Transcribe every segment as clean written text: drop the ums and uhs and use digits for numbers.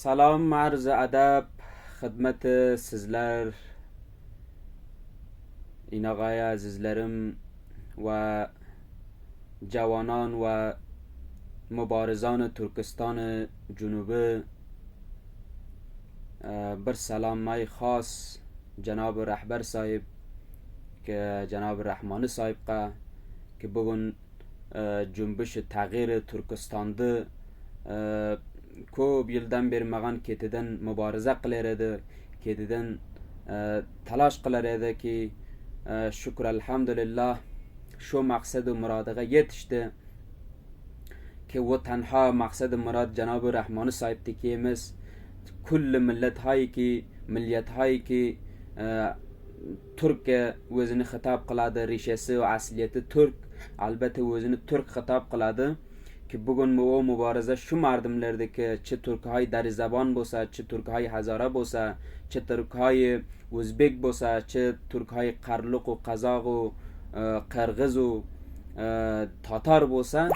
Salam arz adab xidmat sizlar inagay azizlerim ve javanan ve mübarizan Türkistan Cunubi bir salamay khas Cenab-ı Rahber sahip ki Cenab-ı Rahmanı sahip ka ki bugün cümbüş tağyir Türkistan'da ko'p yildan beri mağan ketidan mübariza qilar edi, ketidan talash qilar edi ki shukr alhamdulillah shu maqsad-u murodiga yetishdi ki o tanha maqsad-u murod Cenab-ı Rahmanı sahipdi ki emiz kulli millet hay ki millet hay ki Türkiye o'zini xitob qiladi, rishasi va asliyati Türk, albatta o'zini Türk xitob qiladi ki bugün o mübarize şu mardimlerde ki çi Türkhay dari zaban bosa, çi Türkhay Hazara bosa, çi Türkhay Uzbek bosa, çi Türkhay Qarluq u Qazaq u Qirg'iz u Tatar bosa,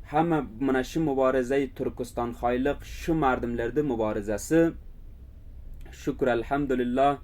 hamma mana shu mübarize Türkistan xayliq şu mardimlerde mübarizesi şükür elhamdülillah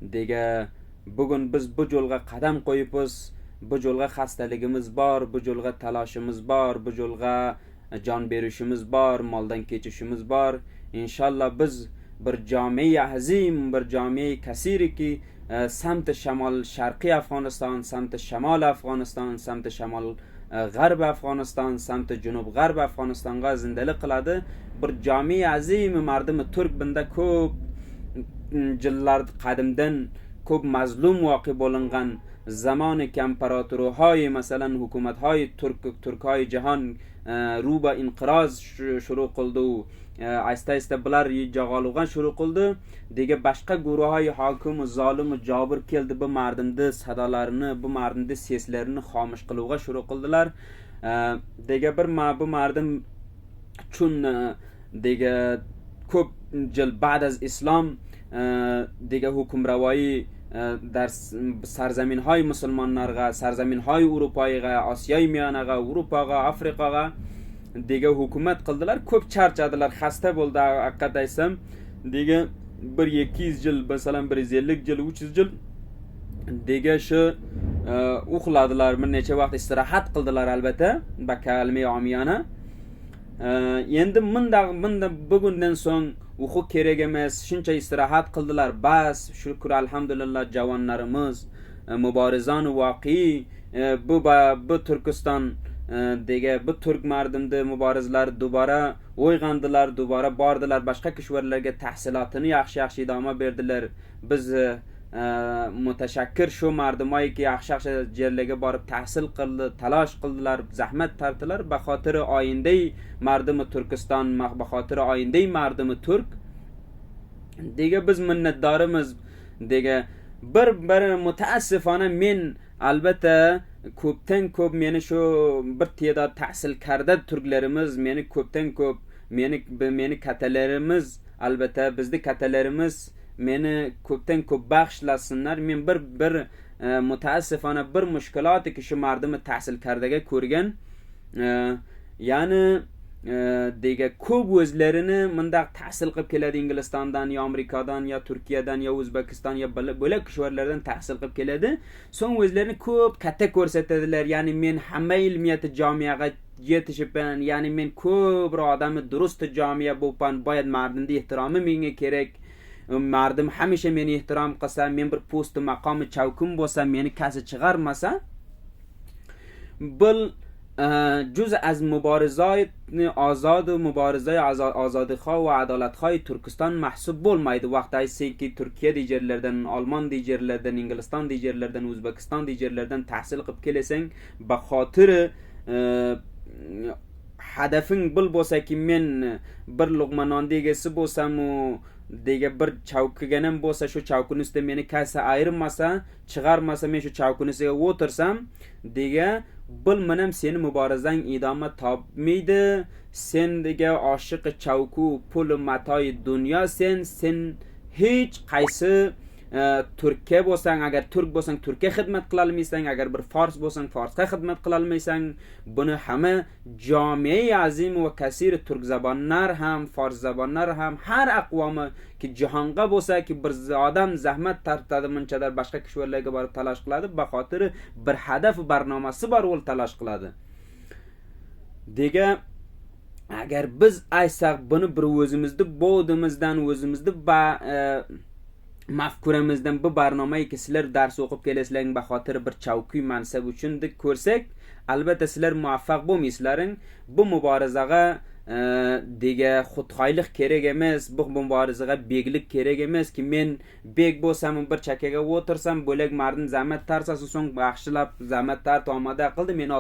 dege bugün biz bu yo'lga qadam qo'yibmiz. Bu yo'lga xastaligimiz bor, bu yo'lga talashimiz bor, bu yo'lga jon berishimiz bor, moldan kechishimiz bor. İnşallah biz bir jami azim, bir jami kasiri ki samt shamal sharqiy Afg'oniston, samt shamal Afg'oniston, samt shamal g'arb Afg'oniston, samt junub g'arb Afg'onistonga zindalik qiladi. Bir jami azim mardim Türk bunda ko'p jillar qadimdan ko'p mazlum voqe bo'lingan zamoni imperatorluğu masalan hukumathay Türkhay jahon ruba inqiroz shuru qildi. Asta bular jag'olug'an shuru qildi. Dega boshqa guruhhay hokim zolim jabir keldi bu mardimni sadolarini, bu mardimni seslarini xomish qiluvga shuru qildilar. Dega bu mardim chun dega ko'p jil ba'd az islom dega hukmravoyi در سرزمین های مسلمانlarga, سرزمین های اروپایga, آسیای میانga, اروپاga, Afrikaga دیگه حکومت qildilar, ko'p charchadilar, xasta bo'ldi haqiqat aysam. Dega 1-200 yil, masalan 150 yil, 300 yil dega shu uxladilar, bir necha vaqt istirohat qildilar albatta, bakalmi omiyana. Endi munda bugundan so'ng uxu kerak emas, shuncha istirohat qildilar. Bas, shukr alhamdulillah javonlarimiz muborizon voqei bu Turkiston dega bu Türk mardimdi muborizlar dubara o'yg'andilar, dubara bordilar, boshqa kishvarlarga tahsilotini yaxshi idoma berdilar. Biz mutashakkir shu mardimay ki yaxshi yerlarga borib tahsil qildi, talash qildilar, zahmat tortdilar. Be xotiri oyindey mardimi Turkiston, be xotiri oyindey mardimi Türk dega biz minnatdorimiz. Dega bir mutaassifona men albatta ko'pdan ko'p meni shu bir te'dod tahsil karda turklarimiz, meni ko'pdan ko'p meni katalarimiz, albatta bizni katalarimiz meni ko'pdan ko'p bag'ishlasinlar. Men bir mutaassifona bir mushkuloti ki shu mardimi tahsil kardaga ko'rgan, ya'ni dega ko'p o'zlarini mundaq tahsil qilib keladi, Inglizistondan yo Amerikadan yo Turkiyadan yo O'zbekiston yo bo'lak kishvarlardan tahsil qilib keladi. So'ng o'zlarini ko'p katta ko'rsatadilar. Ya'ni men hamma ilmiyati jamiyaga yetishibman, ya'ni men ko'p odamni durust jamiya bo'lpan, boyad mardimni ehtiromi menga kerak. Mardim hamisha meni ehtirom qilsa, men bir post maqomi chavkum bo'lsa, meni kasi chiqarmasa, bil جز از مبارزات آزاد و مبارزه آزادخواه و عدالتخواه ترکستان محسوب bo'lmaydi. Vaqtda ki Turkiya dijerlerden, Alman dijerlerden, İngiliziston dijerlerden, O'zbekiston dijerlerden tahsil qilib kelasang, be xotiri hadafing bil bo'lsa ki men bir luqma non degasi bo'lsam u dega bir chavkiganim bo'lsa, shu chavkini ustida meni kasa ayirmasa, chiqarmasa, men shu chavkini ustiga o'tirsam dega bil menam seni muborizang idoma topmaydi. Sen dega oshiq chavku pul matoy dunyo, sen hech qaysi Türkiye bo'lsang, agar turk bo'lsang Turkiya xizmat qila olmaysan, agar bir fors bo'lsang forsga xizmat qila olmaysan. Buni hamma jami azim va kasir turk zabonlar ham, fors zabonlar ham, har aqvomi ki jahonga bo'lsa ki bir odam zahmat tortadi, munchadar boshqa kishvarlarga borib talash qiladi, ba xotiri bir hadaf barnomasi bor ul talash qiladi. Dega agar biz aytsaq buni bir o'zimizni bo'dimizdan o'zimizni mafkuramizdan bu barnomaga ki sizlar dars o'qib kelasizlar ba xotiri bir chavkuy mansab uchun deb ko'rsak, albatta sizlar muvaffaq bo'lmaysizlaring. Bu muborazaga dega xudxoylik kerak emas, bu muborazaga beglik kerak emas ki men beg bo'lsam bir chakaga o'tirsam, bo'lak mardin zahmat tarsasi so'ng baxshilab zahmat tart omada qildi men